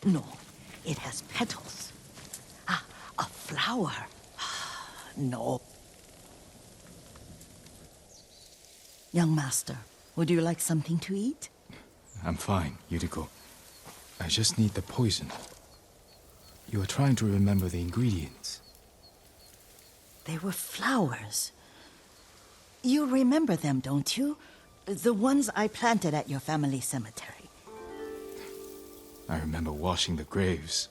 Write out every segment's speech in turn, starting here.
No, it has petals. Ah, a flower. No. Young master, would you like something to eat? I'm fine, Yuriko. I just need the poison. You are trying to remember the ingredients. They were flowers. You remember them, don't you? The ones I planted at your family cemetery. I remember washing the graves.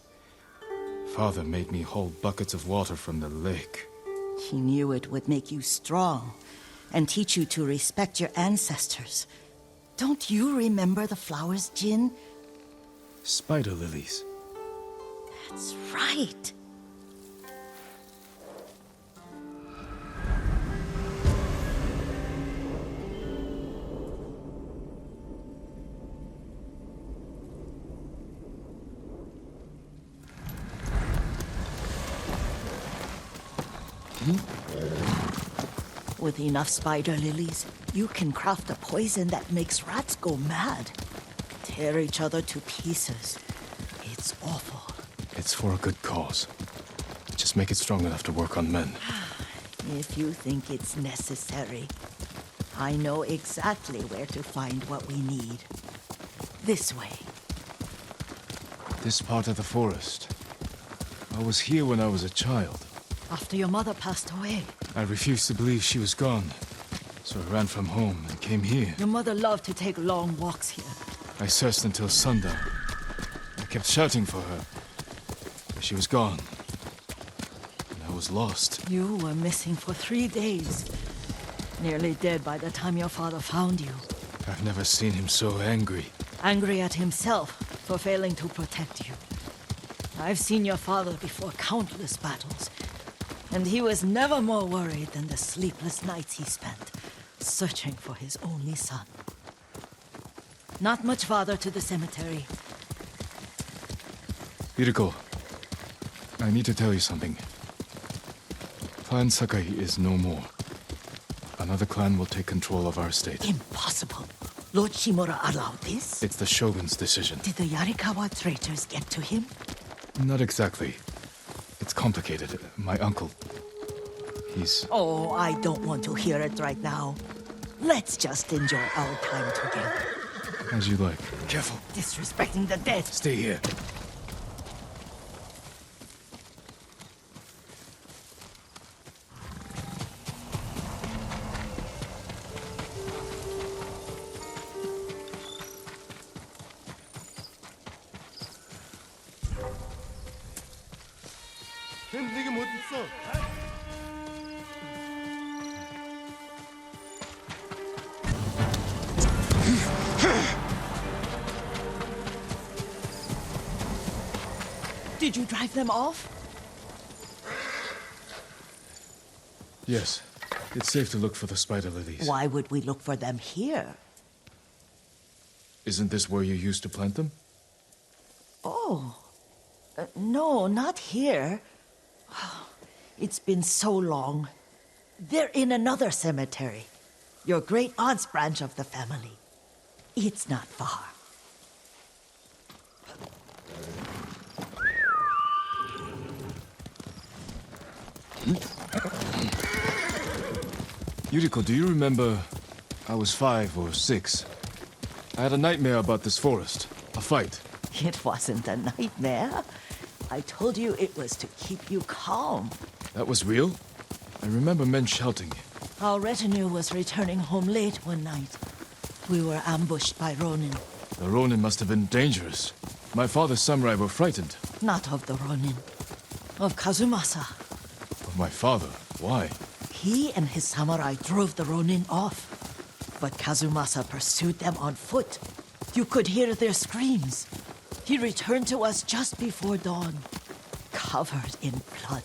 Father made me hold buckets of water from the lake. He knew it would make you strong and teach you to respect your ancestors. Don't you remember the flowers, Jin? Spider lilies. That's right. With enough spider lilies, you can craft a poison that makes rats go mad. Tear each other to pieces. It's awful. It's for a good cause. Just make it strong enough to work on men. If you think it's necessary, I know exactly where to find what we need. This way. This part of the forest. I was here when I was a child. After your mother passed away. I refused to believe she was gone. So I ran from home and came here. Your mother loved to take long walks here. I searched until sundown. I kept shouting for her. But she was gone. And I was lost. You were missing for 3 days. Nearly dead by the time your father found you. I've never seen him so angry. Angry at himself for failing to protect you. I've seen your father before countless battles. And he was never more worried than the sleepless nights he spent searching for his only son. Not much farther to the cemetery. Yuriko, I need to tell you something. Clan Sakai is no more. Another clan will take control of our state. Impossible. Lord Shimura allowed this? It's the Shogun's decision. Did the Yarikawa traitors get to him? Not exactly. It's complicated. My uncle, he's... Oh, I don't want to hear it right now. Let's just enjoy our time together. As you like. Careful. Disrespecting the dead. Stay here. Did you drive them off? Yes. It's safe to look for the spider lilies. Why would we look for them here? Isn't this where you used to plant them? Oh. No, not here. It's been so long. They're in another cemetery. Your great-aunt's branch of the family. It's not far. Yuriko, do you remember... I was 5 or 6. I had a nightmare about this forest. A fight. It wasn't a nightmare. I told you it was to keep you calm. That was real? I remember men shouting. Our retinue was returning home late one night. We were ambushed by Ronin. The Ronin must have been dangerous. My father's samurai were frightened. Not of the Ronin. Of Kazumasa. Of my father? Why? He and his samurai drove the Ronin off. But Kazumasa pursued them on foot. You could hear their screams. He returned to us just before dawn, covered in blood.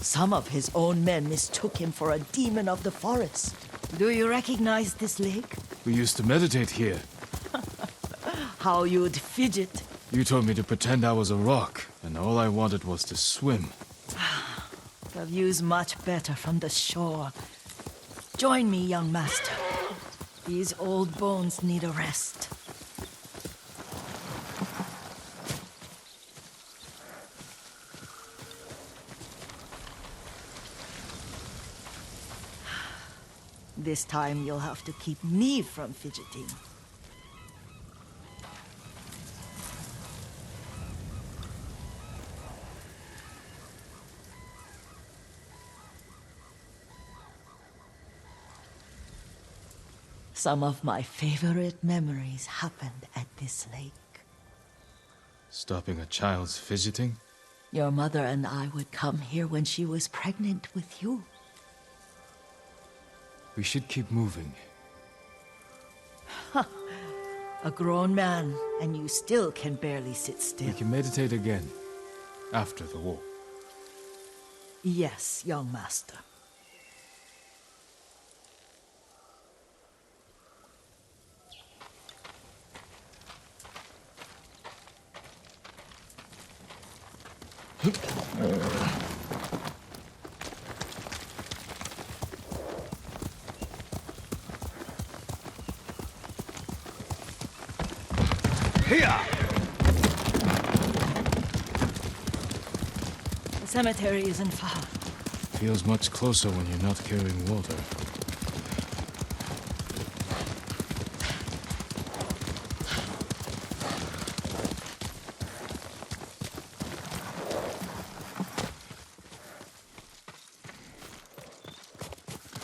Some of his own men mistook him for a demon of the forest. Do you recognize this lake? We used to meditate here. How you'd fidget. You told me to pretend I was a rock, and all I wanted was to swim. The view's much better from the shore. Join me, young master. These old bones need a rest. This time you'll have to keep me from fidgeting. Some of my favorite memories happened at this lake. Stopping a child's fidgeting? Your mother and I would come here when she was pregnant with you. We should keep moving. A grown man, and you still can barely sit still. We can meditate again. After the war. Yes, young master. The cemetery isn't far. Feels much closer when you're not carrying water.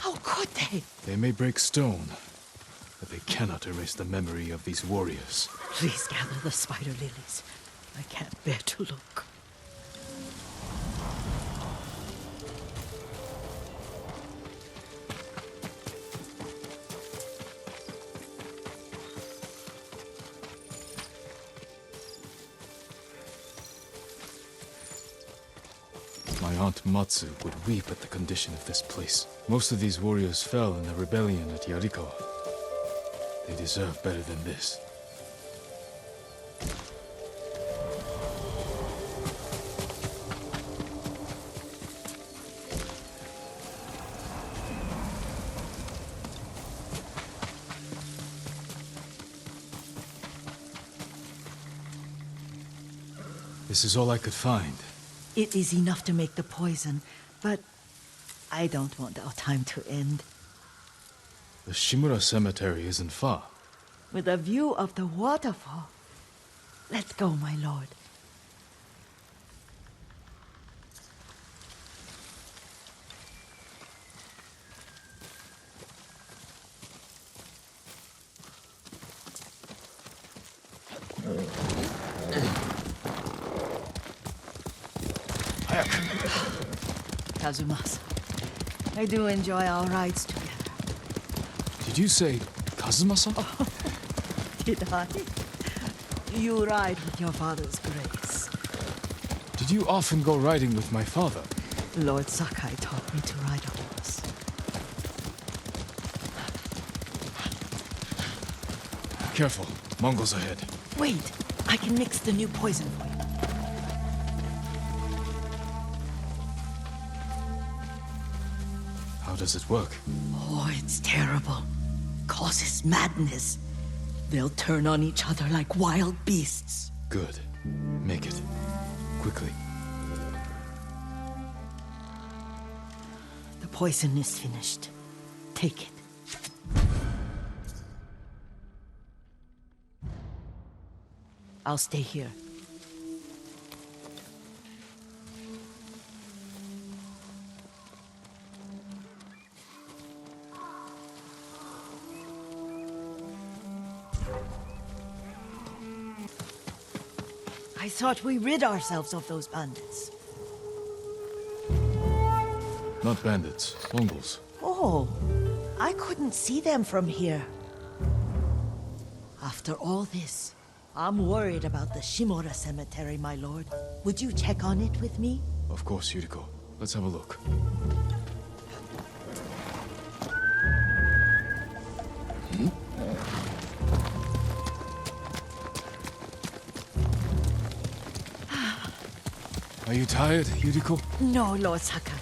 How could they? They may break stone, but they cannot erase the memory of these warriors. Please gather the spider lilies. I can't bear to look. My aunt Matsu would weep at the condition of this place. Most of these warriors fell in the rebellion at Yuriko. They deserve better than this. This is all I could find. It is enough to make the poison, but I don't want our time to end. The Shimura Cemetery isn't far. With a view of the waterfall. Let's go, my lord. Kazumasa, I do enjoy our rides together. Did you say Kazumasa? Did I? You ride with your father's grace. Did you often go riding with my father? Lord Sakai taught me to ride a horse. Careful, Mongols ahead. Wait, I can mix the new poison for you. How does it work? Oh, it's terrible. Causes madness. They'll turn on each other like wild beasts. Good. Make it. Quickly. The poison is finished. Take it. I'll stay here. I thought we rid ourselves of those bandits. Not bandits, Mongols. Oh, I couldn't see them from here. After all this, I'm worried about the Shimura Cemetery, my lord. Would you check on it with me? Of course, Yuriko. Let's have a look. Are you tired, Yuriko? No, Lord Sakai.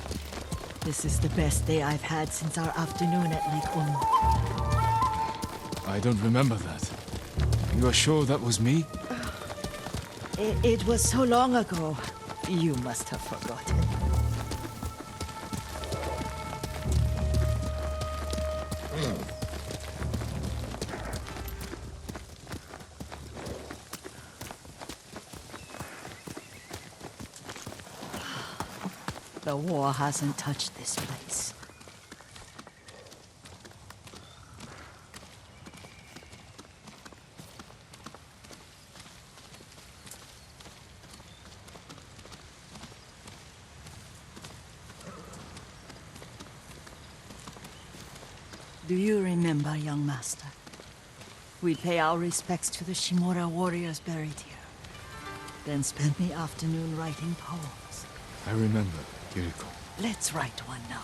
This is the best day I've had since our afternoon at Lake Umu. I don't remember that. You are sure that was me? It was so long ago. You must have forgotten. The war hasn't touched this place. Do you remember, young master? We pay our respects to the Shimura warriors buried here. Then spend the afternoon writing poems. I remember, Yuriko. Let's write one now.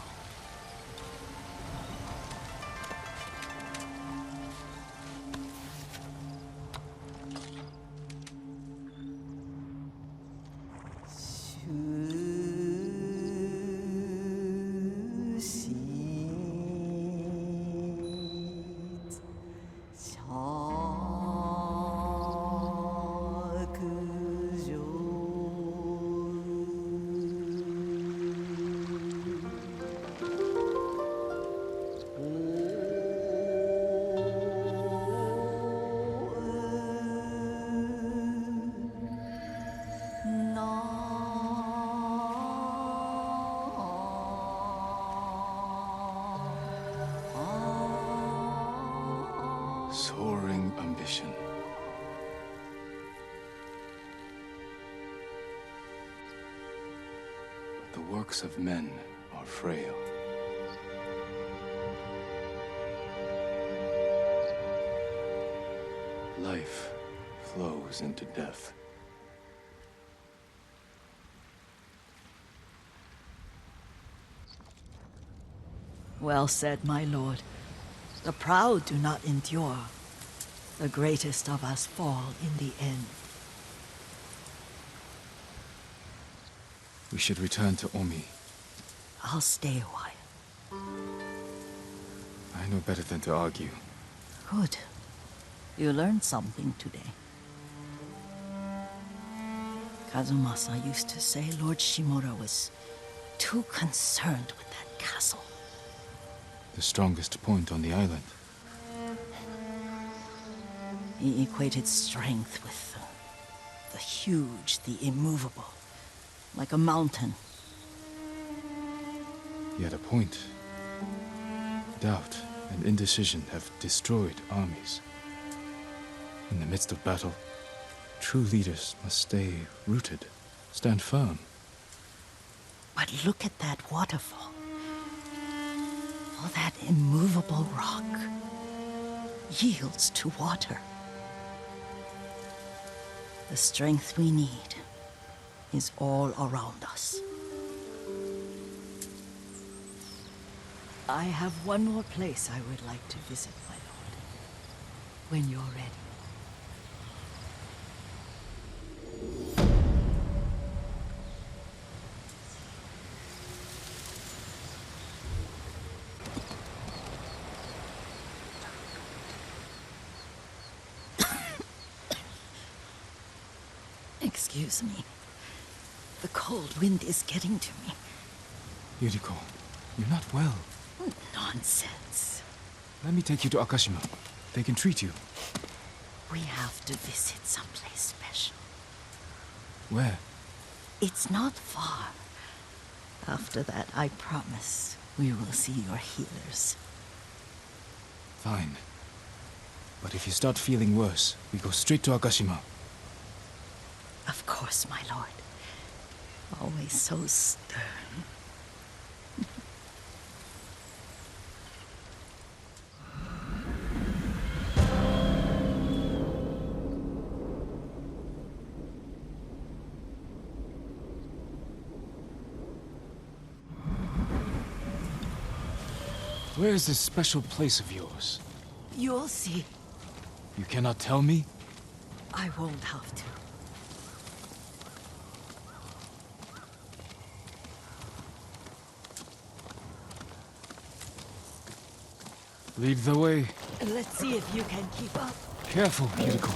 Soaring ambition. But the works of men are frail. Life flows into death. Well said, my lord. The proud do not endure. The greatest of us fall in the end. We should return to Omi. I'll stay a while. I know better than to argue. Good. You learned something today. Kazumasa used to say Lord Shimura was too concerned with that castle. The strongest point on the island. He equated strength with the huge, the immovable, like a mountain. He had a point. Doubt and indecision have destroyed armies. In the midst of battle, true leaders must stay rooted, stand firm. But look at that waterfall. All that immovable rock yields to water. The strength we need is all around us. I have one more place I would like to visit, my lord. When you're ready. Excuse me. The cold wind is getting to me. Yuriko, you're not well. Nonsense. Let me take you to Akashima. They can treat you. We have to visit someplace special. Where? It's not far. After that, I promise we will see your healers. Fine. But if you start feeling worse, we go straight to Akashima. Of course, my lord. Always so stern. Where is this special place of yours? You'll see. You cannot tell me? I won't have to. Lead the way. Let's see if you can keep up. Careful, Yuriko.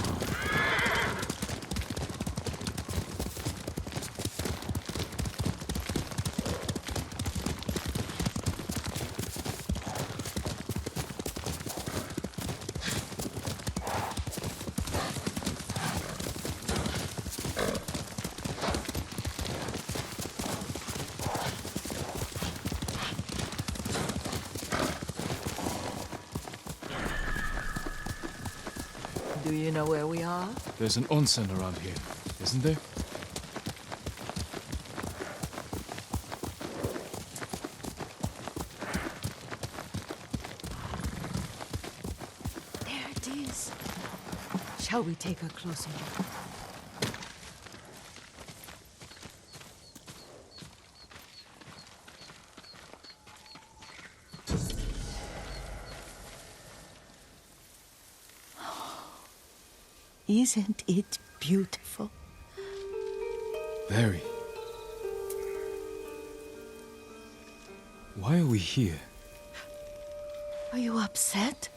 Do you know where we are? There's an onsen around here, isn't there? There it is. Shall we take a closer look? Isn't it beautiful? Very. Why are we here? Are you upset?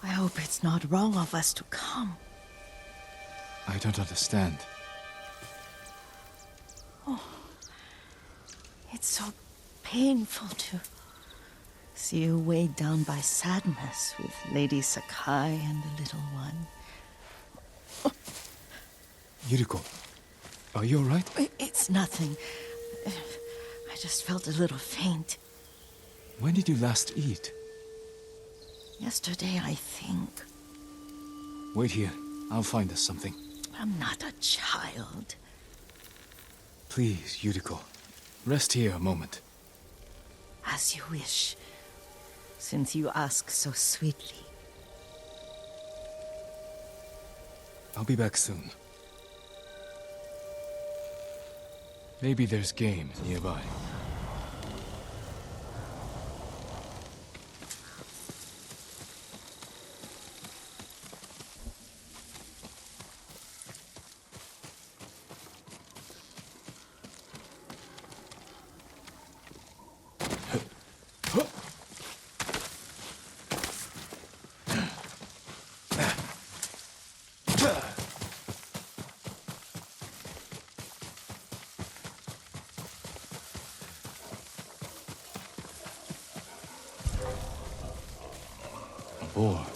I hope it's not wrong of us to come. I don't understand. It's so painful to see you weighed down by sadness with Lady Sakai and the little one. Yuriko, are you alright? It's nothing. I just felt a little faint. When did you last eat? Yesterday, I think. Wait here. I'll find us something. I'm not a child. Please, Yuriko. Rest here a moment. As you wish, since you ask so sweetly. I'll be back soon. Maybe there's game nearby. Boar.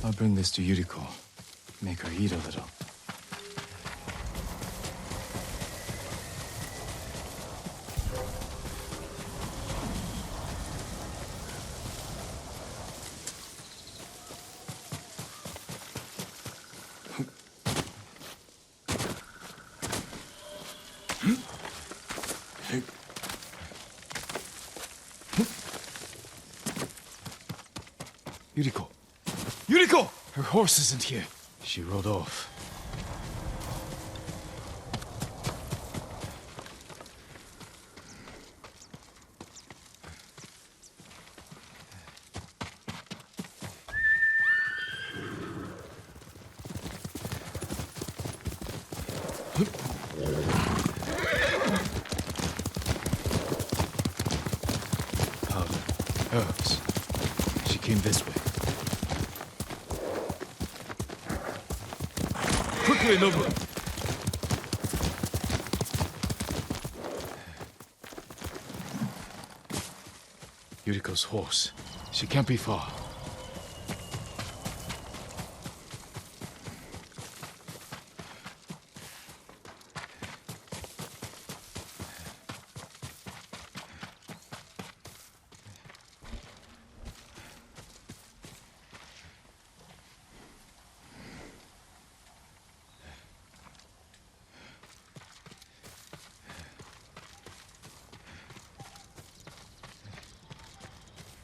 I'll bring this to Yuriko. Make her eat a little. Yuriko! Yuriko! Her horse isn't here. She rode off. Powder. Herbs. She came this way. Quickly, Nobu! Yuriko's horse. She can't be far.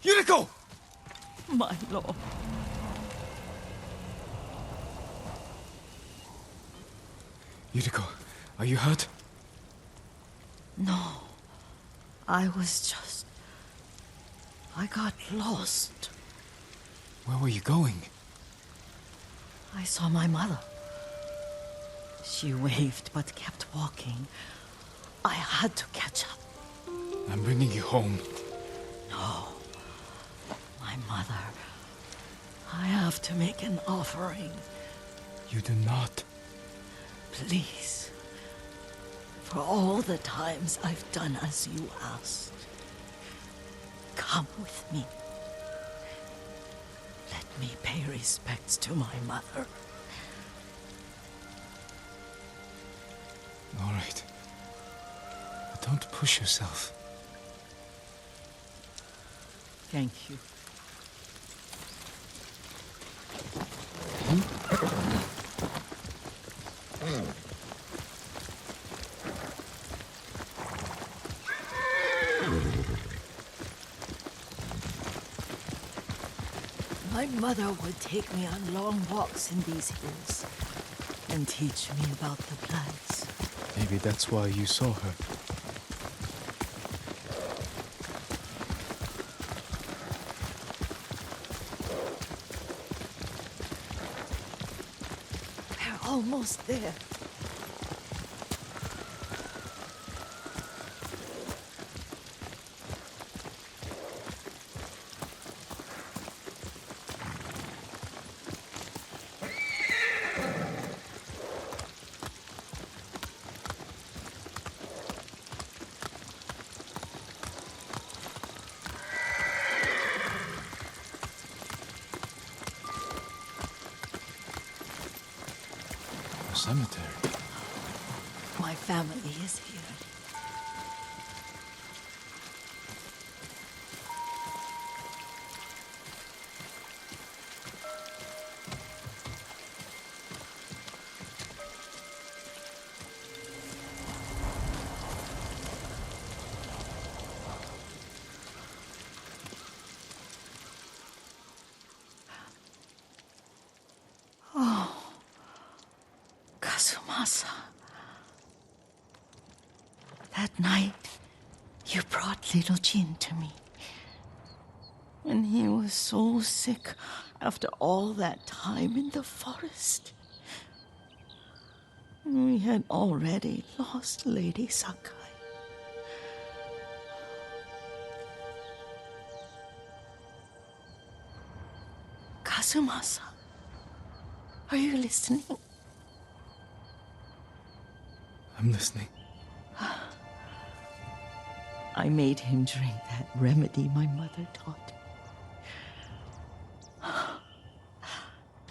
Yuriko! My lord. Yuriko, are you hurt? No. I got lost. Where were you going? I saw my mother. She waved but kept walking. I had to catch up. I'm bringing you home. No. I have to make an offering. You do not. Please. For all the times I've done as you asked. Come with me. Let me pay respects to my mother. All right. But don't push yourself. Thank you. My mother would take me on long walks in these hills and teach me about the plants. Maybe that's why you saw her. We're almost there. A cemetery. My family is here. Kazumasa. That night, you brought little Jin to me. And he was so sick after all that time in the forest. We had already lost Lady Sakai. Kazumasa, are you listening? I'm listening. I made him drink that remedy my mother taught me.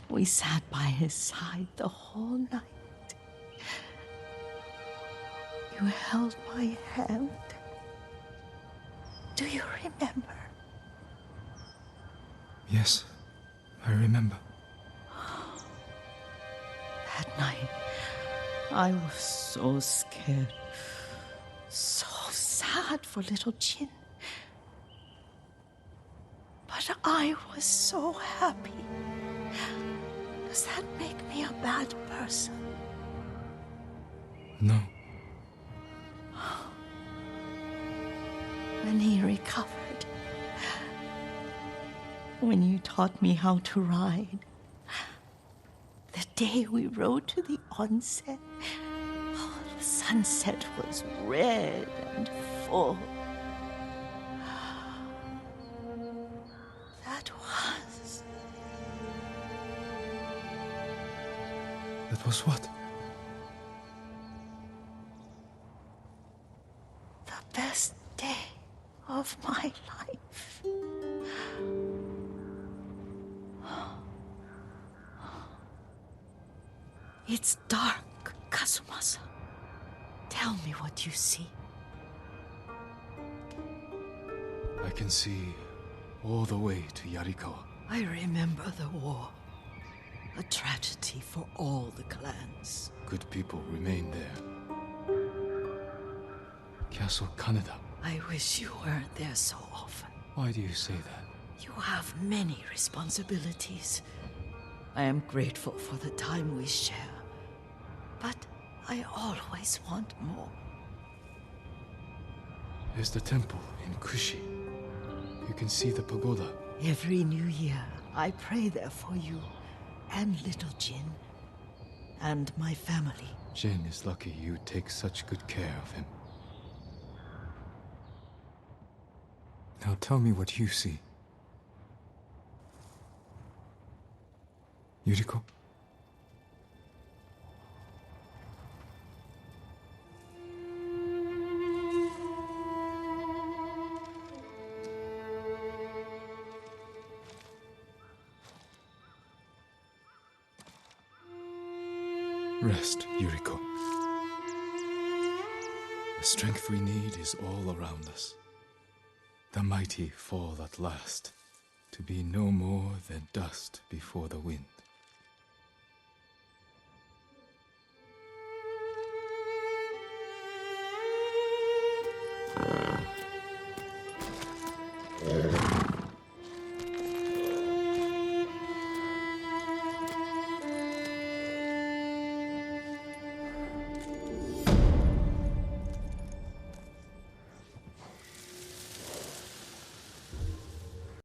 We sat by his side the whole night. You held my hand. Do you remember? Yes, I remember. That night, I was so scared, so sad for little Jin. But I was so happy. Does that make me a bad person? No. When he recovered, when you taught me how to ride, the day we rode to the onsen, the sunset was red and full. That was... That was what? the best day of my life. It's dark, Kazumasa. Tell me what you see. I can see all the way to Yarikawa. I remember the war. A tragedy for all the clans. Good people remain there. Castle Kaneda. I wish you weren't there so often. Why do you say that? You have many responsibilities. I am grateful for the time we share. But I always want more. There's the temple in Kushi. You can see the pagoda. Every new year, I pray there for you and little Jin and my family. Jin is lucky you take such good care of him. Now tell me what you see. Yuriko? Rest, Yuriko. The strength we need is all around us. The mighty fall at last, to be no more than dust before the wind.